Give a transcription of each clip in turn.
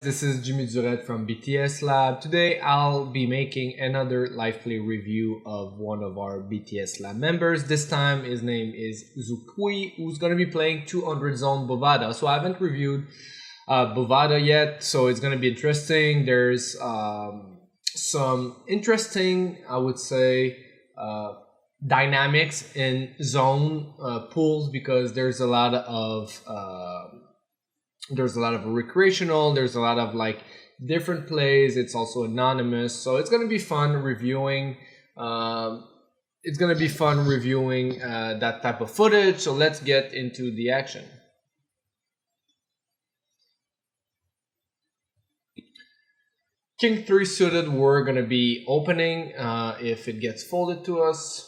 This is jimmyduraide from BTS Lab. Today I'll be making another live play review of one of our BTS Lab members. This time his name is Zukui, who's going to be playing 200 zone Bovada. So I haven't reviewed Bovada yet, so it's going to be interesting. There's some interesting, I would say, dynamics in zone pools, because there's a lot of recreational, there's a lot of like different plays. It's also anonymous, so it's gonna be fun reviewing. That type of footage. So let's get into the action. King 3 suited, we're gonna be opening if it gets folded to us.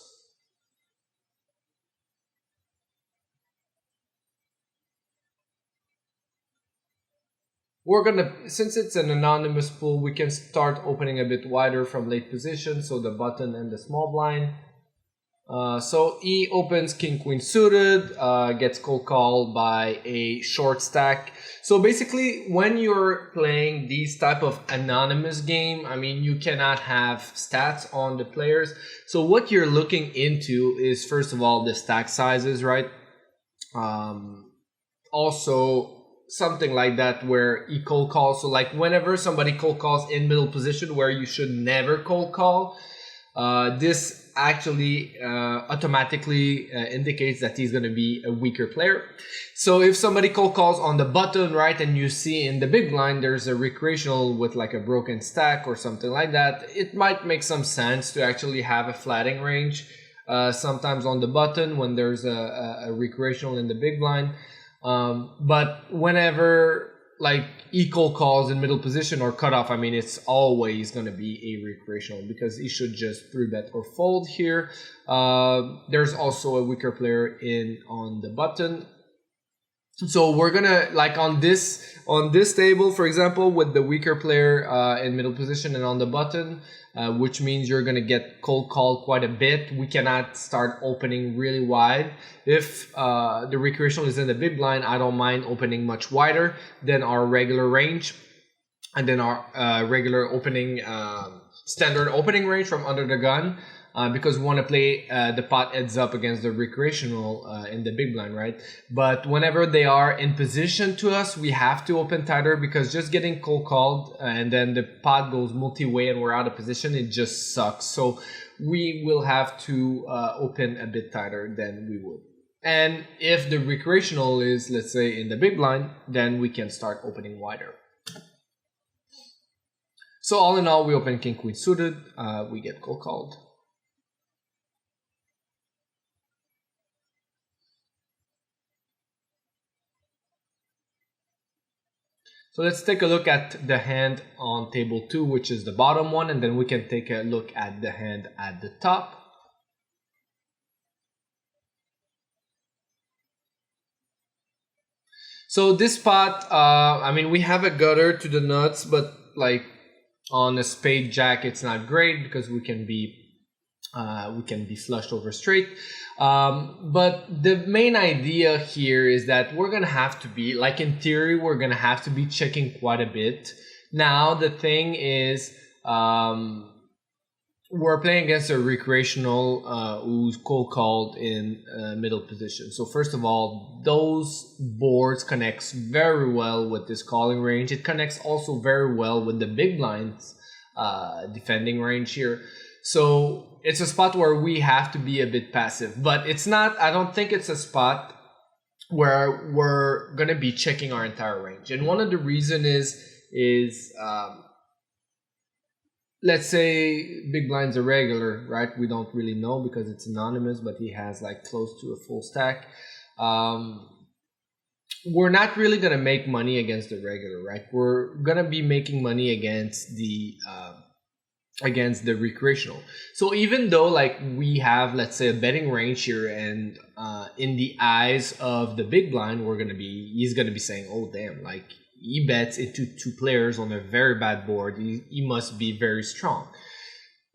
We're gonna, since it's an anonymous pool, we can start opening a bit wider from late position, so the button and the small blind. So he opens King Queen suited, gets cold called by a short stack. So basically, when you're playing these type of anonymous game, I mean, you cannot have stats on the players. So what you're looking into is, first of all, the stack sizes, right? Also something like that where he cold calls. So like whenever somebody cold calls in middle position where you should never cold call, this actually automatically indicates that he's going to be a weaker player. So if somebody cold calls on the button, right, and you see in the big blind there's a recreational with like a broken stack or something like that, it might make some sense to actually have a flatting range sometimes on the button when there's a recreational in the big blind. But whenever like equal calls in middle position or cutoff, I mean, it's always going to be a recreational because he should just 3-bet or fold here. There's also a weaker player on the button. So we're gonna, like on this table, for example, with the weaker player in middle position and on the button, which means you're gonna get cold called quite a bit. We cannot start opening really wide. If the recreational is in the big blind, I don't mind opening much wider than our regular range, and then our regular opening standard opening range from under the gun. Because we want to play the pot heads up against the recreational in the big blind, right? But whenever they are in position to us, we have to open tighter, because just getting cold called and then the pot goes multi-way and we're out of position, it just sucks. So we will have to open a bit tighter than we would. And if the recreational is, let's say, in the big blind, then we can start opening wider. So all in all, we open King Queen suited, we get cold called. So let's take a look at the hand on table 2, which is the bottom one, and then we can take a look at the hand at the top. So this pot, I mean, we have a gutter to the nuts, but like on a spade jack, it's not great because we can be flushed over straight. But the main idea here is that we're gonna have to be, like in theory, we're gonna have to be checking quite a bit. Now the thing is, we're playing against a recreational who's cold called in middle position. So first of all, those boards connects very well with this calling range. It connects also very well with the big blinds defending range here. So it's a spot where we have to be a bit passive, but it's not, I don't think it's a spot where we're going to be checking our entire range. And one of the reason is let's say big blind's a regular, right? We don't really know because it's anonymous, but he has like close to a full stack. We're not really going to make money against the regular, right? We're going to be making money against the recreational. So even though like we have, let's say, a betting range here, and in the eyes of the big blind, he's gonna be saying, oh damn, like he bets into 2 players on a very bad board, he must be very strong.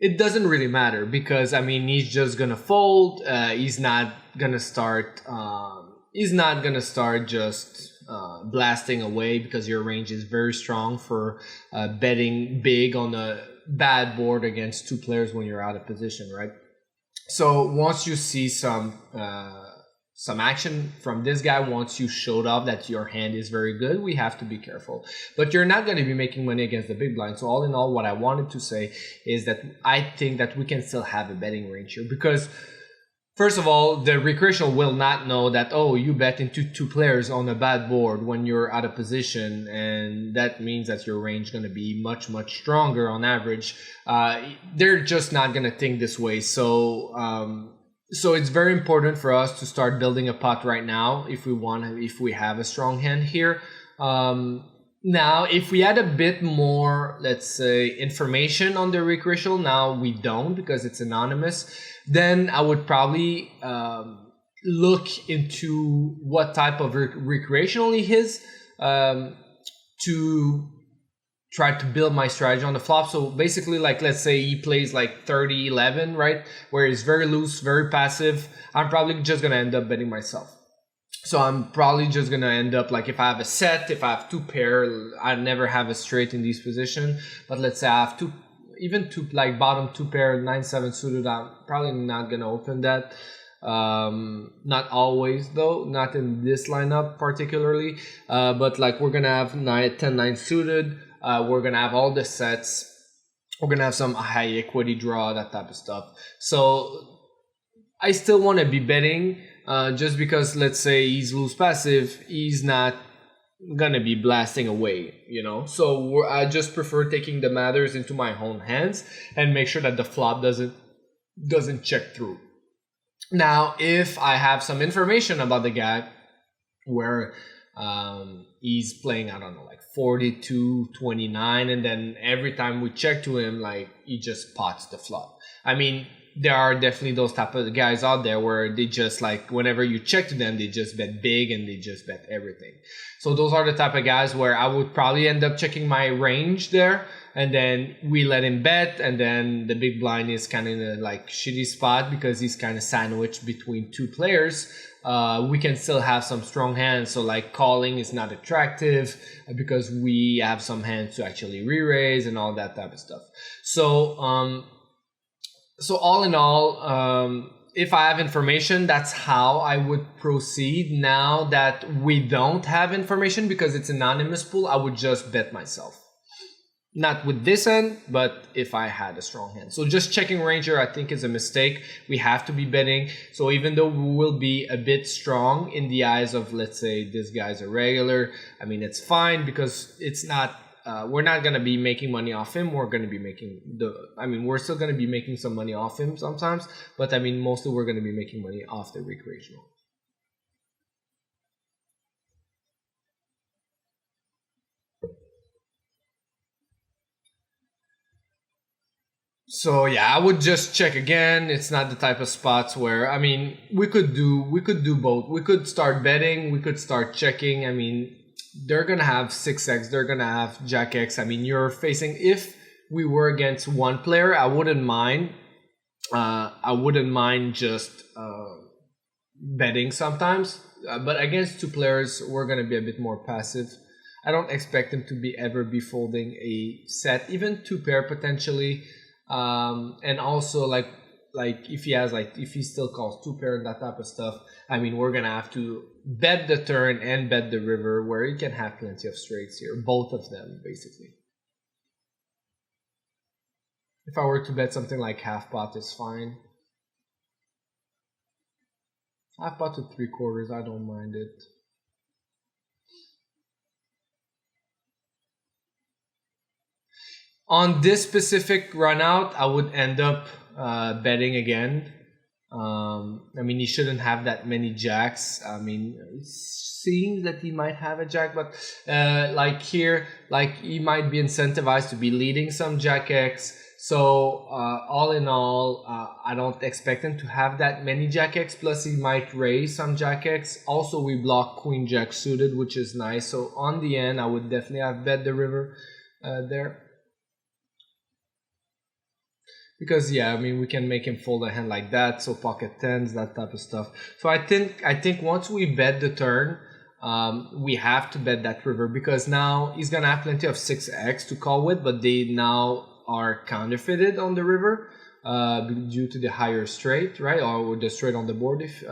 It doesn't really matter, because I mean, he's just gonna fold. He's not gonna start just blasting away because your range is very strong for betting big on a bad board against two players when you're out of position, right? So once you see some action from this guy, once you showed up that your hand is very good, we have to be careful. But you're not going to be making money against the big blind. So all in all, what I wanted to say is that I think that we can still have a betting range here because first of all, the recreational will not know that, oh, you bet into two players on a bad board when you're out of position, and that means that your range is going to be much, much stronger on average. They're just not going to think this way. So it's very important for us to start building a pot right now if we have a strong hand here. Now, if we had a bit more, let's say, information on the recreational, now we don't because it's anonymous, then I would probably look into what type of recreational he is to try to build my strategy on the flop. So basically, like, let's say he plays like 30-11, right? Where he's very loose, very passive. I'm probably just going to end up betting myself. So I'm probably just going to end up like if I have a set, if I have two pair, I never have a straight in this position. But let's say I have two, like bottom two pair, 9-7 suited, I'm probably not going to open that. Not always though, not in this lineup particularly. But like we're going to have 10-9 suited. We're going to have all the sets. We're going to have some high equity draw, that type of stuff. So I still want to be betting. Just because, let's say, he's loose passive, he's not gonna be blasting away, you know. So I just prefer taking the matters into my own hands and make sure that the flop doesn't check through. Now, if I have some information about the guy where he's playing, I don't know, like 42-29, and then every time we check to him, like he just pots the flop. I mean, there are definitely those type of guys out there where they just like whenever you check to them, they just bet big and they just bet everything. So those are the type of guys where I would probably end up checking my range there, and then we let him bet, and then the big blind is kind of in a like shitty spot because he's kind of sandwiched between two players. We can still have some strong hands, so like calling is not attractive because we have some hands to actually re-raise and all that type of stuff. So all in all, if I have information, that's how I would proceed. Now that we don't have information because it's anonymous pool, I would just bet myself. Not with this hand, but if I had a strong hand. So just checking ranger, I think, is a mistake. We have to be betting. So even though we will be a bit strong in the eyes of, let's say, this guy's a regular, I mean, it's fine because it's not, we're not going to be making money off him. We're going to be making we're still going to be making some money off him sometimes, but I mean, mostly we're going to be making money off the recreational. So yeah, I would just check again. It's not the type of spots where, I mean, we could do both. We could start betting, we could start checking. I mean, they're gonna have 6x, they're gonna have jack x. I mean, you're facing, if we were against one player, I wouldn't mind just betting sometimes, but against two players, we're gonna be a bit more passive. I don't expect him to ever be folding a set, even two pair potentially. And also like if he still calls two pair and that type of stuff, I mean, we're gonna have to bet the turn and bet the river, where he can have plenty of straights here, both of them basically. If I were to bet something like half pot is fine. Half pot to 3/4, I don't mind it. On this specific run out, I would end up betting again. I mean, he shouldn't have that many jacks. I mean, it seems that he might have a jack, but like here, like he might be incentivized to be leading some jack X. So all in all, I don't expect him to have that many jack X. Plus, he might raise some jack X. Also, we block queen jack suited, which is nice. So on the end, I would definitely have bet the river there. Because yeah, I mean, we can make him fold a hand like that, so pocket tens, that type of stuff. So I think once we bet the turn, we have to bet that river, because now he's gonna have plenty of 6x to call with, but they now are counterfeited on the river due to the higher straight, right? Or the straight on the board. If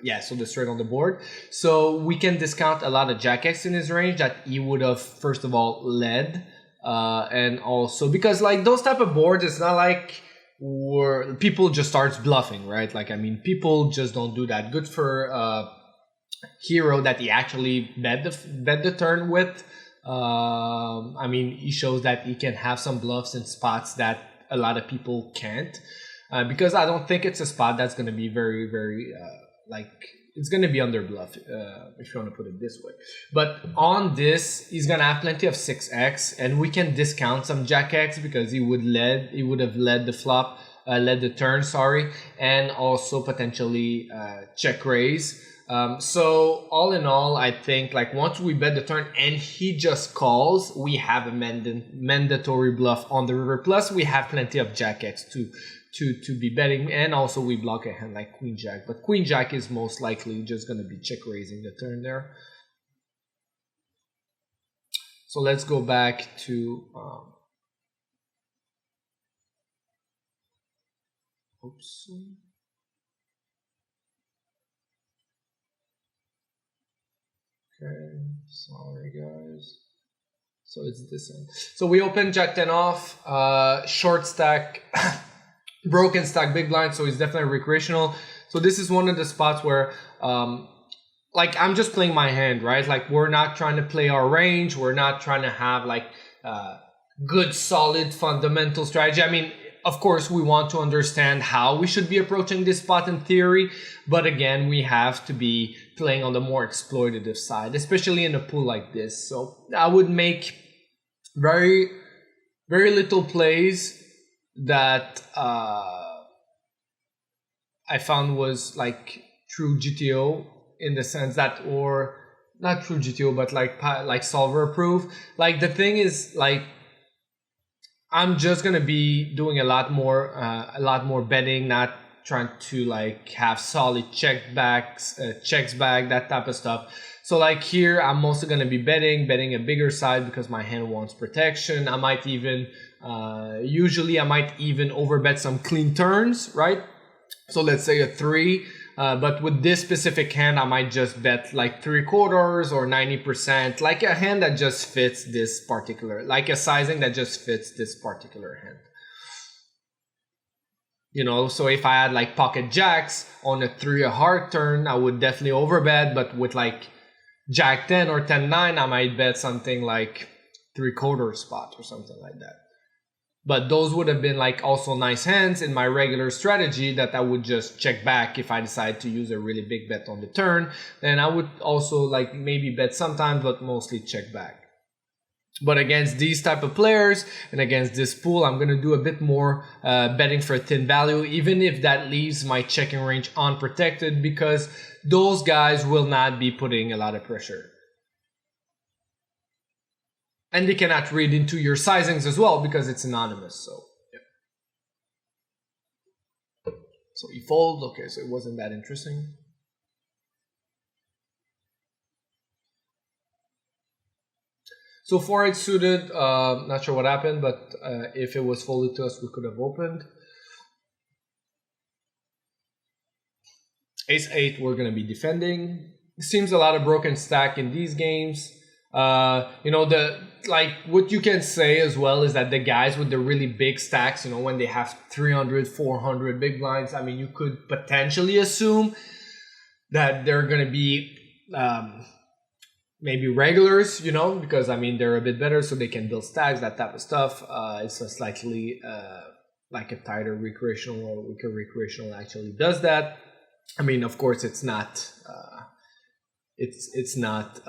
yeah, so the straight on the board. So we can discount a lot of jack X in his range that he would have first of all led, and also because like those type of boards, it's not like where people just starts bluffing, right? Like I mean, people just don't do that. Good for hero that he actually bet the turn with. I mean, he shows that he can have some bluffs in spots that a lot of people can't, because I don't think it's a spot that's going to be very, very like it's going to be under bluff, if you want to put it this way. But on this, he's going to have plenty of 6x, and we can discount some jack X because he would have led the flop, led the turn, sorry, and also potentially check raise. So all in all, I think like once we bet the turn and he just calls, we have a mandatory bluff on the river. Plus we have plenty of jack X to be betting, and also we block a hand like queen jack. But queen jack is most likely just going to be check raising the turn there. So let's go back to oops. Okay, sorry guys. So it's this end. So we open jack 10 off, short stack, broken stack big blind, so it's definitely recreational. So this is one of the spots where like I'm just playing my hand, right? Like we're not trying to play our range, we're not trying to have like good solid fundamental strategy. I mean, of course, we want to understand how we should be approaching this spot in theory, but again, we have to be playing on the more exploitative side, especially in a pool like this. So I would make very, very little plays that I found was like true GTO, in the sense that, or not true GTO, but like solver proof. Like the thing is, like I'm just gonna be doing a lot more betting, not trying to like have solid checks back, that type of stuff. So like here, I'm mostly gonna be betting a bigger side because my hand wants protection. I might even, usually I might even overbet some clean turns, right? So let's say a 3. But with this specific hand, I might just bet like 3/4 or 90%, like a hand that just fits this particular, like a sizing that just fits this particular hand. You know, so if I had like pocket jacks on a 3 a hard turn, I would definitely overbet, but with like jack 10 or 10-9, I might bet something like 3/4 spot or something like that. But those would have been like also nice hands in my regular strategy that I would just check back if I decide to use a really big bet on the turn. Then I would also like maybe bet sometimes, but mostly check back. But against these type of players and against this pool, I'm going to do a bit more betting for a thin value, even if that leaves my checking range unprotected, because those guys will not be putting a lot of pressure. And they cannot read into your sizings as well because it's anonymous. So, yeah. So he folds. Okay, so it wasn't that interesting. So 4-8 suited, not sure what happened, but if it was folded to us, we could have opened. Ace-8, we're going to be defending. Seems a lot of broken stack in these games. You know, what you can say as well is that the guys with the really big stacks, you know, when they have 300, 400 big blinds, I mean, you could potentially assume that they're going to be maybe regulars, you know, because I mean, they're a bit better, so they can build stacks, that type of stuff. It's a slightly like a tighter recreational or weaker recreational actually does that. I mean, of course, it's not it's not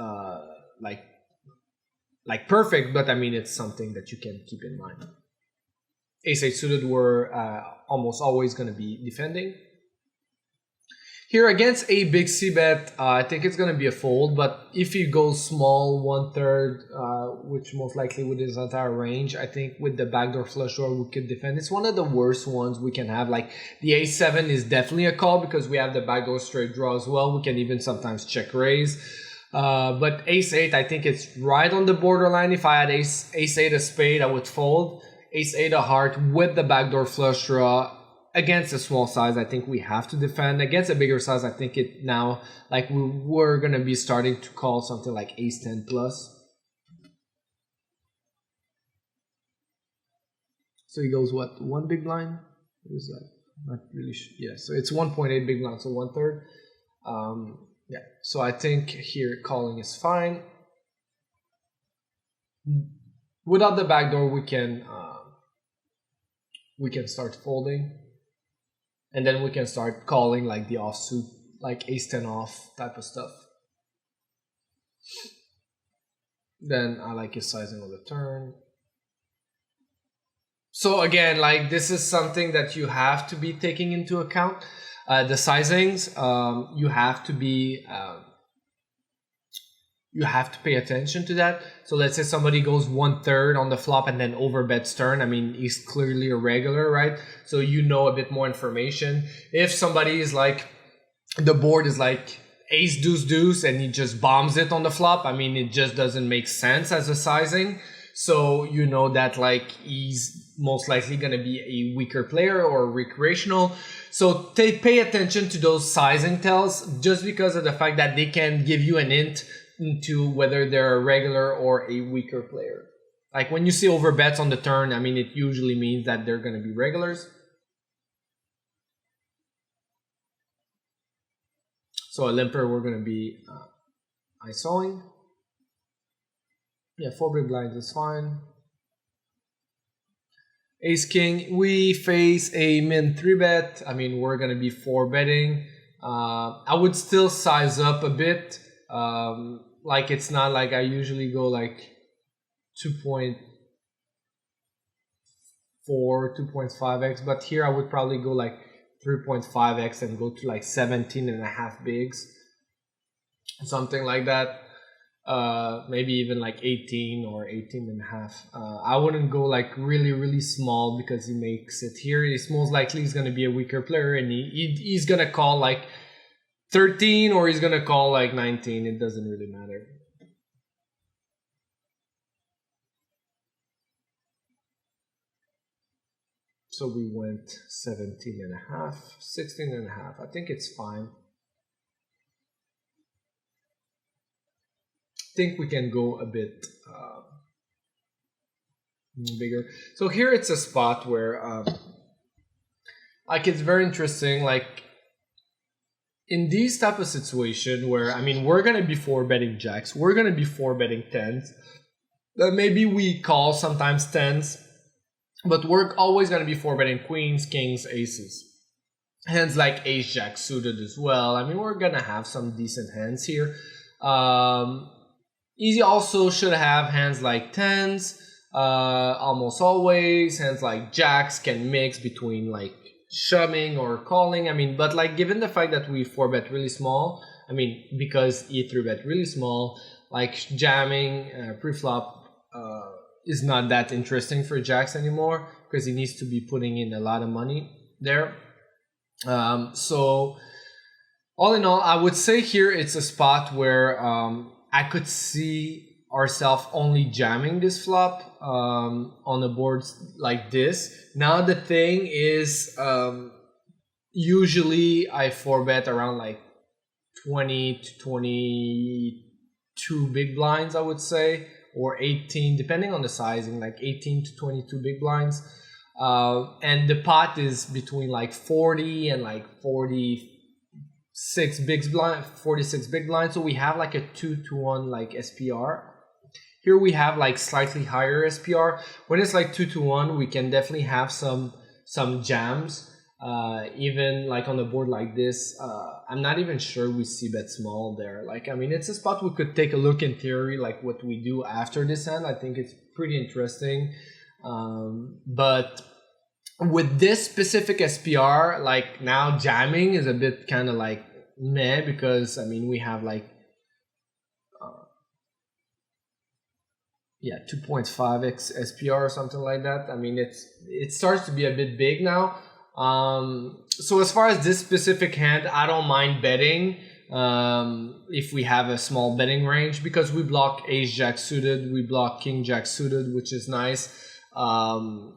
like perfect, but I mean, it's something that you can keep in mind. Ace-8 suited, were almost always going to be defending. Here against a big C bet, I think it's going to be a fold, but if he goes small, 1/3, which most likely with his entire range, I think with the backdoor flush draw we could defend. It's one of the worst ones we can have. Like the ace-7 is definitely a call because we have the backdoor straight draw as well. We can even sometimes check raise. But ace-8, I think it's right on the borderline. If I had ace-8 a spade, I would fold. Ace-8 a heart with the backdoor flush draw. Against a small size, I think we have to defend. Against a bigger size, I think it now, like we're going to be starting to call something like ace-10 plus. So he goes, what, 1 big blind? What is that? Not really sure. Yeah, so it's 1.8 big blind, so 1/3. Yeah, so I think here calling is fine. Without the backdoor, we can start folding. And then we can start calling like the offsuit, like ace-10 off type of stuff. Then I like his sizing of the turn. So again, like this is something that you have to be taking into account. The sizings, you have to pay attention to that. So let's say somebody goes 1/3 on the flop and then overbets turn. I mean, he's clearly a regular, right? So you know a bit more information. If somebody is like, the board is like ace deuce deuce and he just bombs it on the flop, I mean, it just doesn't make sense as a sizing. So you know that like he's most likely going to be a weaker player or recreational. So pay attention to those sizing tells just because of the fact that they can give you an hint into whether they're a regular or a weaker player. Like when you see overbets on the turn, I mean, it usually means that they're going to be regulars. So a limper, we're going to be ISOing. Yeah, 4 big blinds is fine. Ace king, we face a min 3-bet. I mean, we're going to be 4-betting. I would still size up a bit. Like it's not like I usually go like 2.4, 2.5x, but here I would probably go like 3.5x and go to like 17.5 bigs, something like that. Maybe even like 18 or 18.5. I wouldn't go like really small because he makes it here. He's most likely he's going to be a weaker player and he's going to call like 13 or he's gonna call like 19. It doesn't really matter. So we went 17.5, 16.5. I think it's fine. I think we can go a bit bigger. So here it's a spot where like it's very interesting. Like in these type of situation where, I mean, we're going to be 4-betting jacks. We're going to be 4-betting 10s. Maybe we call sometimes 10s. But we're always going to be 4-betting queens, kings, aces. Hands like ace-jack suited as well. I mean, we're going to have some decent hands here. Easy also should have hands like 10s. Almost always. Hands like jacks can mix between like shoving or calling. I mean, but like given the fact that we 4-bet really small, I mean, because he 3-bet really small, like jamming pre-flop is not that interesting for jacks anymore because he needs to be putting in a lot of money there. So all in all, I would say here it's a spot where I could see ourselves only jamming this flop on the boards like this. Now the thing is, usually I 4-bet around like 20 to 22 big blinds, I would say, or 18, depending on the sizing, like 18 to 22 big blinds. And the pot is between like 40 and like 46 big blinds, 46 big blinds. So we have like a 2-to-1 like SPR. Here we have like slightly higher SPR. When it's like 2-to-1, we can definitely have some jams. Even like on a board like this, I'm not even sure we see bet small there. Like, I mean, it's a spot we could take a look in theory, like what we do after this hand. I think it's pretty interesting. But with this specific SPR, like now jamming is a bit kind of like meh, because I mean we have like yeah 2.5x SPR or something like that. I mean it starts to be a bit big now. So as far as this specific hand, I don't mind betting if we have a small betting range, because we block ace jack suited, we block king jack suited, which is nice. So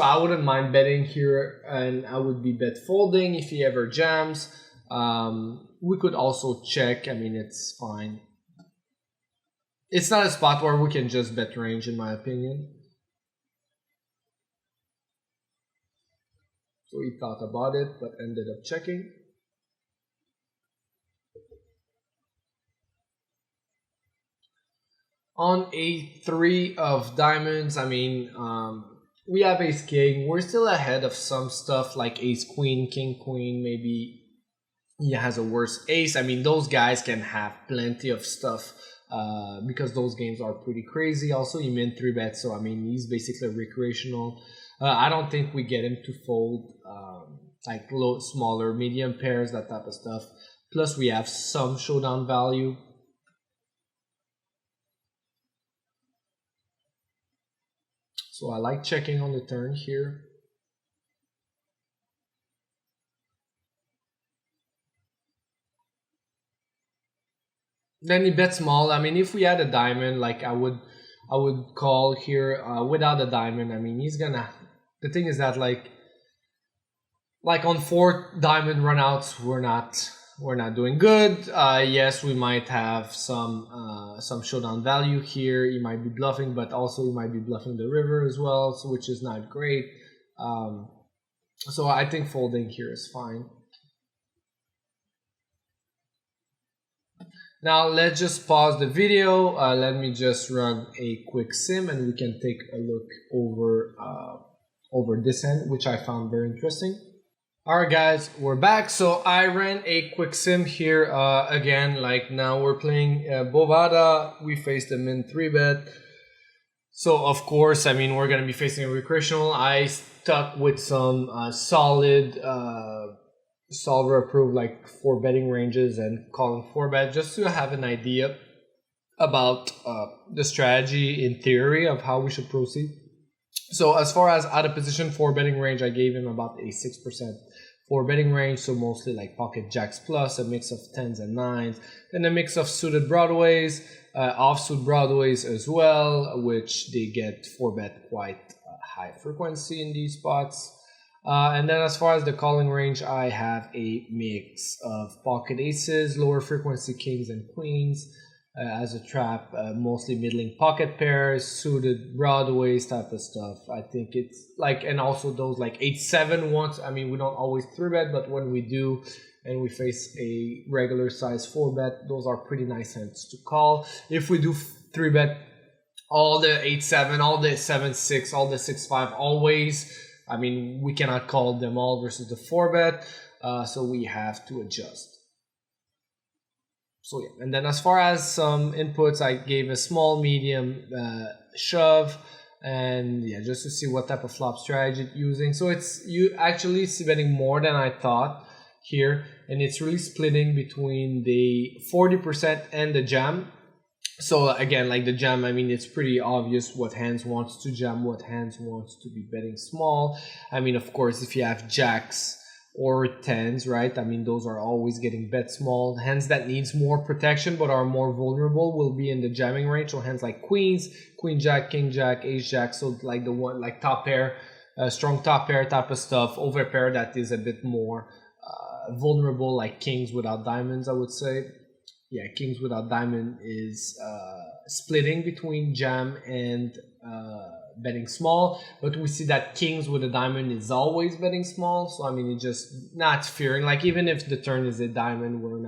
I wouldn't mind betting here, and I would be bet folding if he ever jams. We could also check. I mean, it's fine. It's not a spot where we can just bet range, in my opinion. So he thought about it, but ended up checking. On a 3 of diamonds, I mean, we have ace king. We're still ahead of some stuff like ace queen, king queen. Maybe he has a worse ace. I mean, those guys can have plenty of stuff because those games are pretty crazy. Also, he min 3 bets, so I mean, he's basically recreational. I don't think we get him to fold like low, smaller, medium pairs, that type of stuff. Plus, we have some showdown value. So I like checking on the turn here. Then he bets small. I mean, if we had a diamond, like I would call here without a diamond. I mean, he's gonna. The thing is that like on 4 diamond runouts, we're not doing good. Yes, we might have some showdown value here. He might be bluffing, but also he might be bluffing the river as well, so which is not great. So I think folding here is fine. Now let's just pause the video. Let me just run a quick sim, and we can take a look over this hand, which I found very interesting. Alright guys, we're back. So I ran a quick sim here again. Like now we're playing Bovada. We faced a min 3 bet. So of course, I mean, we're gonna be facing a recreational. I stuck with some solid solver approved like 4 betting ranges and calling 4 bet, just to have an idea about the strategy in theory of how we should proceed. So as far as out of position 4 betting range, I gave him about a 6% 4 betting range, so mostly like pocket jacks plus, a mix of 10s and 9s, then a mix of suited broadways, offsuit broadways as well, which they get 4 bet quite high frequency in these spots. And then as far as the calling range, I have a mix of pocket aces, lower frequency kings and queens as a trap, mostly middling pocket pairs, suited broadways type of stuff. I think it's like, and also those like 8-7 ones. I mean, we don't always 3 bet, but when we do and we face a regular size 4 bet, those are pretty nice hands to call. If we do 3 bet all the 8-7, all the 7-6, all the 6-5, always, I mean, we cannot call them all versus the 4 bet, so we have to adjust. So yeah, and then as far as some inputs, I gave a small, medium shove, and yeah, just to see what type of flop strategy it's using. So it's you actually see betting more than I thought here, and it's really splitting between the 40% and the jam. So again, like the jam, I mean, it's pretty obvious what hands wants to jam, what hands wants to be betting small. I mean, of course, if you have jacks or 10s, right? I mean, those are always getting bet small. Hands that needs more protection but are more vulnerable will be in the jamming range. So hands like queens, queen jack, king jack, ace jack. So like the one like top pair, strong top pair type of stuff. Over pair that is a bit more vulnerable, like kings without diamonds, I would say. Yeah, kings without diamond is splitting between jam and betting small, but we see that kings with a diamond is always betting small. So I mean, it's just not fearing, like even if the turn is a diamond, we're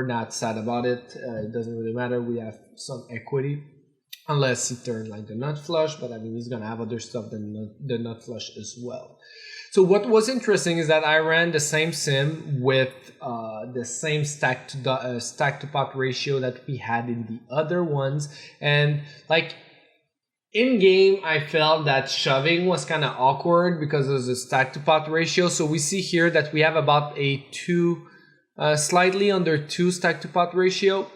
not sad about it. It doesn't really matter. We have some equity unless he turns like the nut flush, but I mean, he's gonna have other stuff than the nut flush as well. So what was interesting is that I ran the same sim with the same stack to pot ratio that we had in the other ones, and like in game, I felt that shoving was kind of awkward because of the stack to pot ratio. So we see here that we have about a 2, slightly under 2 stack to pot ratio.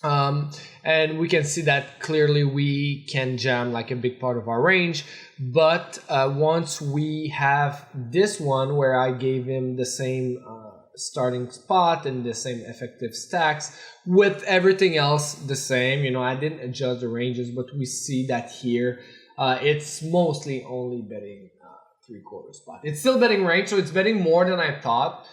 And we can see that clearly we can jam like a big part of our range. But once we have this one where I gave him the same starting spot and the same effective stacks with everything else the same, you know, I didn't adjust the ranges, but we see that here it's mostly only betting 3/4 spot. It's still betting range, so it's betting more than I thought.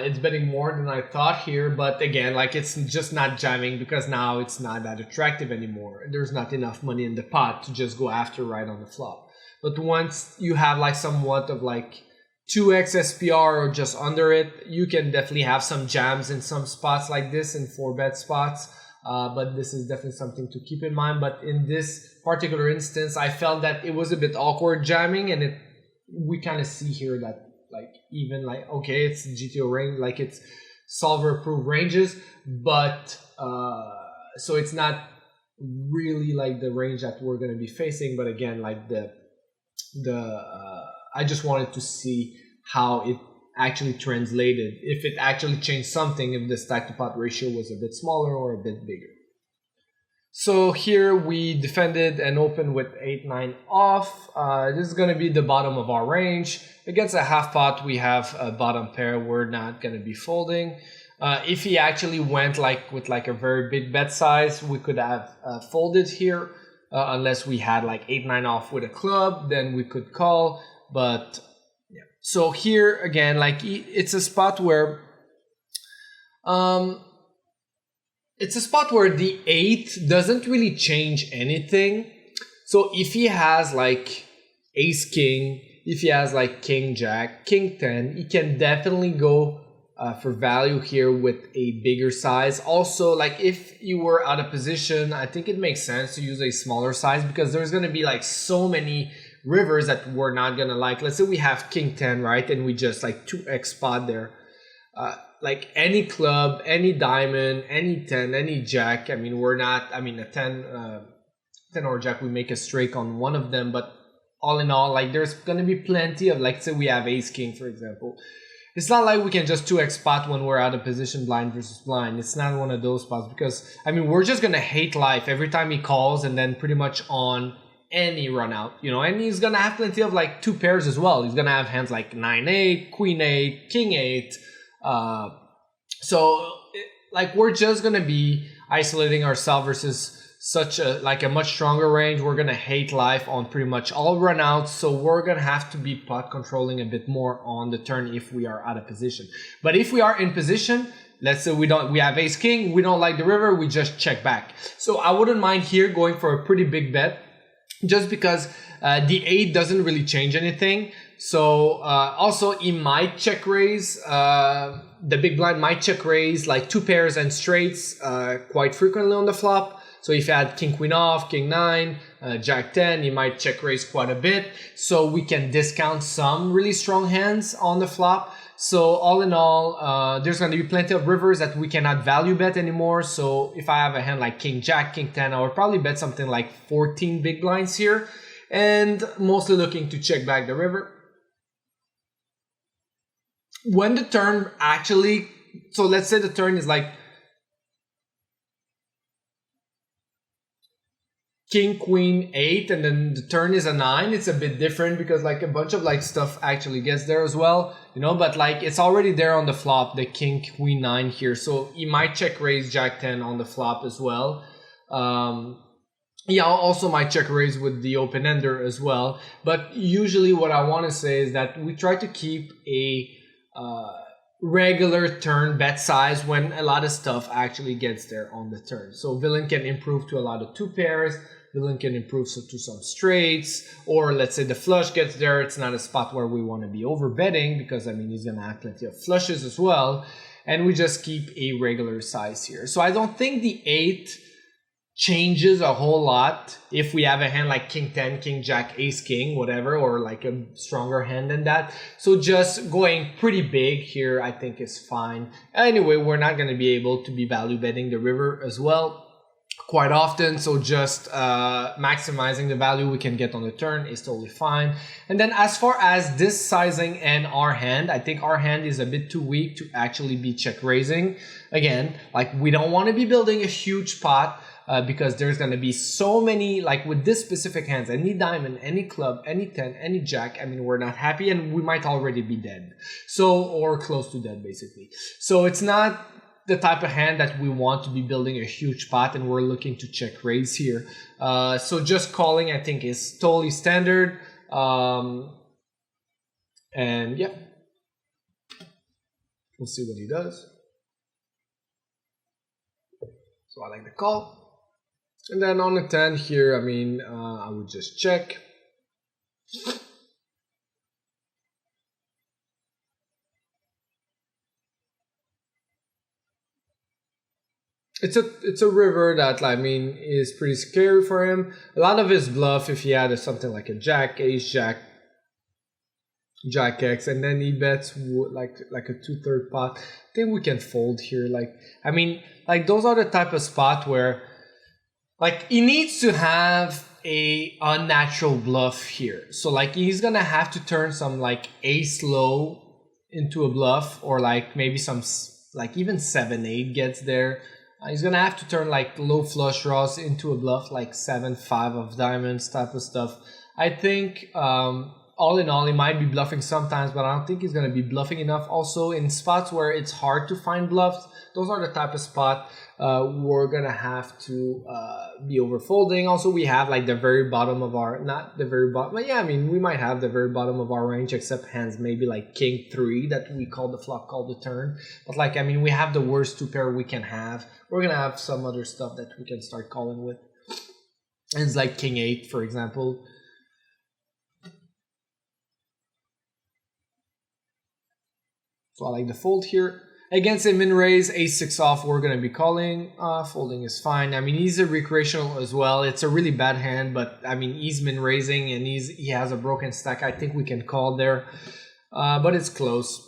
It's betting more than I thought here, but again, like it's just not jamming because now it's not that attractive anymore. There's not enough money in the pot to just go after right on the flop. But once you have like somewhat of like 2x SPR or just under it, you can definitely have some jams in some spots like this in 4-bet spots. But this is definitely something to keep in mind. But in this particular instance, I felt that it was a bit awkward jamming, and we kind of see here that like even like, okay, it's GTO range, like it's solver approved ranges, but so it's not really like the range that we're going to be facing. But again, like I just wanted to see how it actually translated, if it actually changed something, if the stack to pot ratio was a bit smaller or a bit bigger. So here we defended and opened with 8-9 off. This is going to be the bottom of our range. Against a half pot, we have a bottom pair. We're not going to be folding. If he actually went like with like a very big bet size, we could have folded here. Unless we had like 8-9 off with a club, then we could call. But yeah. So here again, like it's a spot where the 8 doesn't really change anything. So if he has like ace king, if he has like king jack, king 10, he can definitely go for value here with a bigger size. Also, like if you were out of position, I think it makes sense to use a smaller size because there's going to be like so many rivers that we're not going to like. Let's say we have king 10, right? And we just like 2x spot there. Like any club, any diamond, any 10, any jack. I mean, we're not, I mean, a 10 or jack, we make a straight on one of them. But all in all, like there's going to be plenty of, like say we have ace king, for example. It's not like we can just 2x spot when we're out of position blind versus blind. It's not one of those spots because, I mean, we're just going to hate life every time he calls and then pretty much on any run out, you know, and he's going to have plenty of like 2 pairs as well. He's going to have hands like 9-8, queen 8, king 8. So like we're just going to be isolating ourselves versus such a like a much stronger range. We're going to hate life on pretty much all runouts, so we're going to have to be pot controlling a bit more on the turn if we are out of position. But if we are in position, let's say we have ace king, we don't like the river, we just check back. So I wouldn't mind here going for a pretty big bet just because the 8 doesn't really change anything. So also he might check raise, the big blind might check raise like 2 pairs and straights quite frequently on the flop. So if you had king queen off, king 9, jack 10, he might check raise quite a bit. So we can discount some really strong hands on the flop. So all in all, there's going to be plenty of rivers that we cannot value bet anymore. So if I have a hand like king jack, king 10, I would probably bet something like 14 big blinds here. And mostly looking to check back the river. When the turn actually, so let's say the turn is like king queen 8 and then the turn is a 9, it's a bit different because like a bunch of like stuff actually gets there as well, you know, but like it's already there on the flop, the king queen 9 here, so you might check raise jack 10 on the flop as well. Yeah, also might check raise with the open ender as well, but usually what I want to say is that we try to keep a regular turn bet size when a lot of stuff actually gets there on the turn. So villain can improve to a lot of 2 pairs, villain can improve to some straights, or let's say the flush gets there. It's not a spot where we want to be over betting because I mean he's gonna have plenty of flushes as well, and we just keep a regular size here. So I don't think the 8 changes a whole lot if we have a hand like king 10, king jack, ace king, whatever, or like a stronger hand than that. So just going pretty big here I think is fine. Anyway, we're not going to be able to be value betting the river as well. quite often, so just maximizing the value we can get on the turn is totally fine. And then as far as this sizing and our hand, I think our hand is a bit too weak to actually be check raising. Again, like we don't want to be building a huge pot because there's going to be so many, like with this specific hands, any diamond, any club, any 10, any jack, I mean, we're not happy and we might already be dead. So, or close to dead basically. So it's not the type of hand that we want to be building a huge pot, and we're looking to check raise here. So just calling, I think, is totally standard. And yeah, we'll see what he does. So I like the call. And then on the 10 here, I mean, I would just check. It's a river that, I mean, is pretty scary for him. A lot of his bluff, if he had something like a jack, ace, jack, jack X, and then he bets like a 2/3 pot. I think we can fold here. Like, I mean, like those are the type of spot where, like, he needs to have a unnatural bluff here. So like he's gonna have to turn some like ace low into a bluff, or like maybe some like even 7-8 gets there. He's gonna have to turn like low flush draws into a bluff, like 7-5 of diamonds type of stuff. I think all in all, he might be bluffing sometimes, but I don't think he's gonna be bluffing enough. Also, in spots where it's hard to find bluffs, those are the type of spot we're gonna have to be overfolding. Also, we have like the very bottom of our, not the very bottom, but yeah, I mean, we might have the very bottom of our range, except hands maybe like king 3 that we call the flop, call the turn. But like, I mean, we have the worst 2 pair we can have. We're gonna have some other stuff that we can start calling with. And it's like king 8, for example. So I like the fold here. Against a min raise, ace-6 off, we're going to be calling. Folding is fine. I mean, he's a recreational as well. It's a really bad hand, but I mean, he's min raising and he has a broken stack. I think we can call there, but it's close.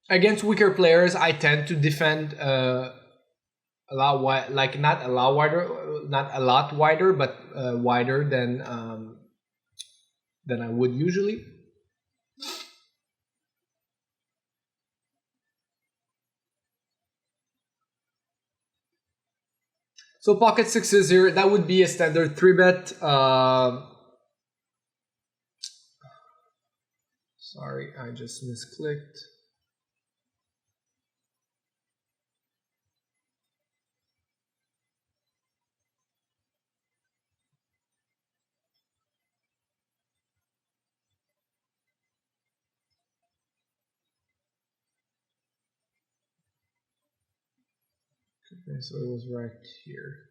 Against weaker players, I tend to defend a lot wide, like not a lot wider, but wider than I would usually. So pocket sixes here, that would be a standard 3-bet. Sorry, I just misclicked. Okay, so it was right here.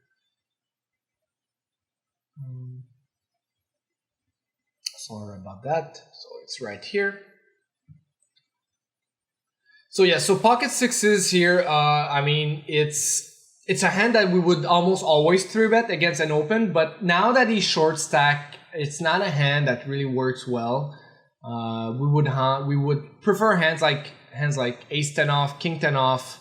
Sorry about that. So it's right here. So yeah, so pocket sixes here. I mean, it's a hand that we would almost always 3-bet against an open, but now that he's short stack, it's not a hand that really works well. We would prefer hands like ace 10 off, king 10 off.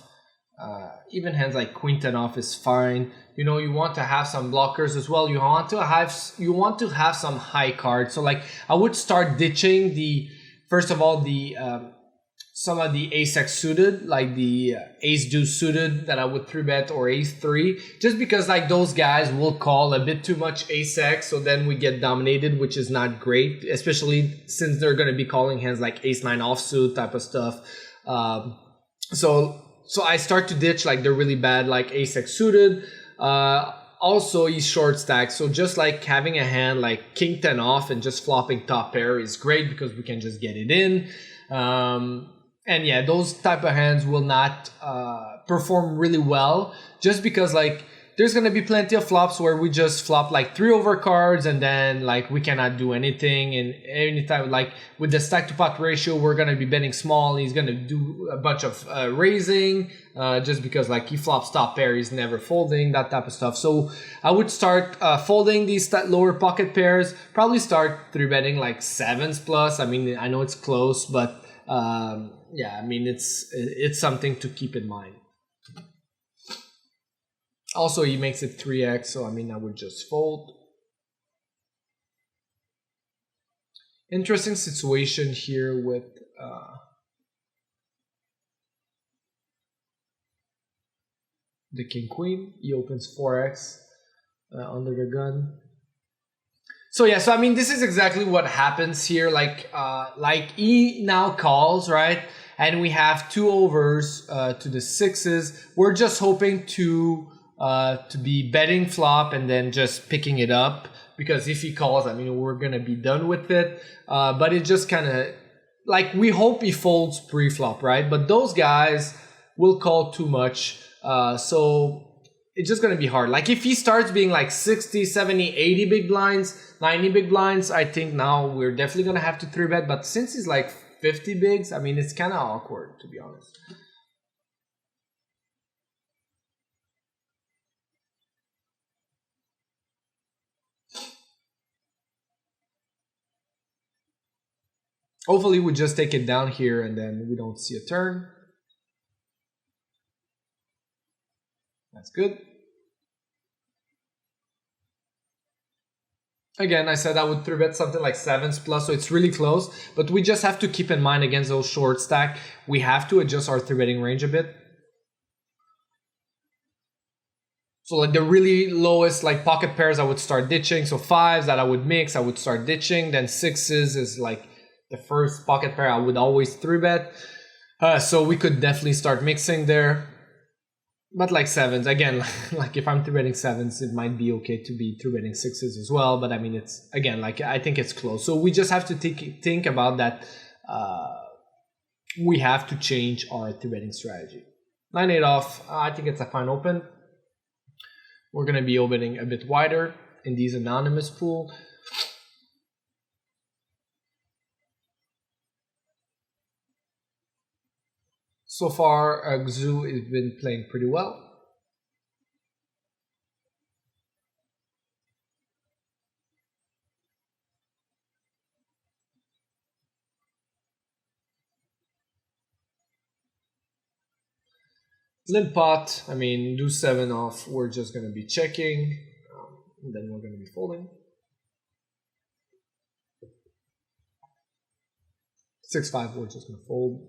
Even hands like queen 10 off is fine. You know, you want to have some blockers as well. You want to have some high cards. So like, I would start ditching first of all some of the ace X suited, like the ace deuce suited that I would 3-bet, or ace 3, just because like those guys will call a bit too much ace X, so then we get dominated, which is not great, especially since they're going to be calling hands like ace 9 offsuit type of stuff. So I start to ditch like the really bad like ace X suited. Also, he's short stacked, so just like having a hand like king 10 off and just flopping top pair is great because we can just get it in. And yeah, those type of hands will not perform really well, just because like there's gonna be plenty of flops where we just flop like 3 over cards and then like we cannot do anything. And anytime like with the stack to pot ratio, we're gonna be betting small. He's gonna do a bunch of raising just because like he flops top pair, he's never folding, that type of stuff. So I would start folding these lower pocket pairs. Probably start 3-betting like 7s plus. I mean, I know it's close, but Yeah, I mean, it's something to keep in mind. Also, he makes it 3x, so I mean, I would just fold. Interesting situation here with the king queen. He opens 4x under the gun. So yeah, so I mean, this is exactly what happens here. Like he now calls, right? And we have 2 overs to the 6s. We're just hoping to be betting flop and then just picking it up, because if he calls, I mean, we're gonna be done with it. But it just kind of, like, we hope he folds pre-flop, right? But those guys will call too much, so it's just gonna be hard. Like, if he starts being like 60, 70, 80 big blinds, 90 big blinds, I think now we're definitely gonna have to 3-bet. But since he's like 50 bigs, I mean, it's kind of awkward, to be honest. Hopefully we just take it down here and then we don't see a turn. That's good. Again, I said I would 3-bet something like 7s plus, so it's really close. But we just have to keep in mind against those short stack, we have to adjust our 3-betting range a bit. So like the really lowest like pocket pairs I would start ditching. So 5s that I would mix, I would start ditching. Then 6s is like the first pocket pair I would always 3-bet. So we could definitely start mixing there. But like 7s, again, like if I'm 3-betting 7s, it might be okay to be 3-betting 6s as well. But I mean, it's, again, like I think it's close. So we just have to think about that. We have to change our 3-betting strategy. 9-8 off, I think it's a fine open. We're going to be opening a bit wider in these anonymous pool. So far, Xu has been playing pretty well. Limp pot, I mean, do 7 off, we're just going to be checking, and then we're going to be folding. 6-5, we're just going to fold.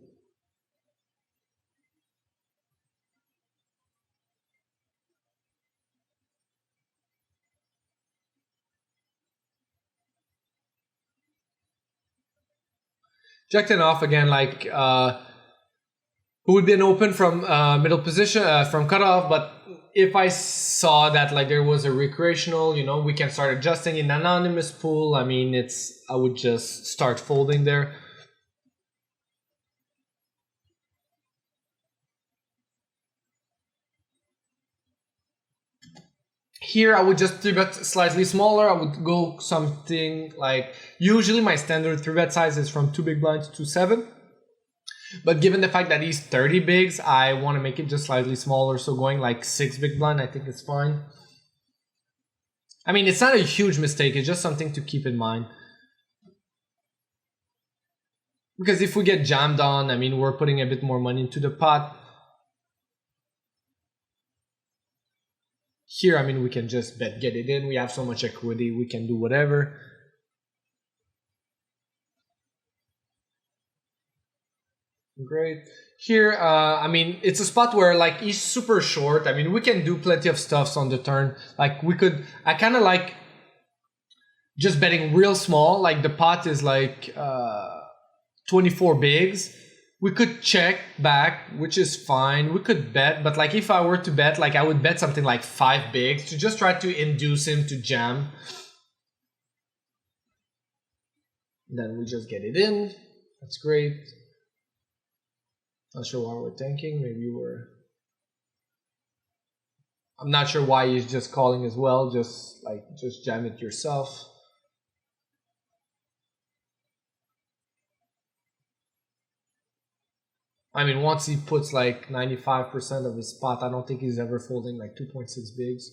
Jack 10 off again, like who would been open from middle position, from cutoff, but if I saw that like there was a recreational, you know, we can start adjusting in anonymous pool. I mean, I would just start folding there. Here I would just 3-bet slightly smaller. I would go something like, usually my standard 3-bet size is from 2 big blinds to 7. But given the fact that he's 30 bigs, I want to make it just slightly smaller. So going like 6 big blind, I think it's fine. I mean, it's not a huge mistake. It's just something to keep in mind. Because if we get jammed on, I mean, we're putting a bit more money into the pot. Here, I mean, we can just get it in. We have so much equity. We can do whatever. Great. Here, I mean, it's a spot where like he's super short. I mean, we can do plenty of stuffs on the turn. Like we could, I kind of like just betting real small. Like the pot is like 24 bigs. We could check back, which is fine. We could bet, but like if I were to bet, like I would bet something like 5 bigs to just try to induce him to jam. Then we just get it in. That's great. Not sure why we're tanking. Maybe I'm not sure why he's just calling as well. Just jam it yourself. I mean, once he puts like 95% of his pot, I don't think he's ever folding like 2.6 bigs.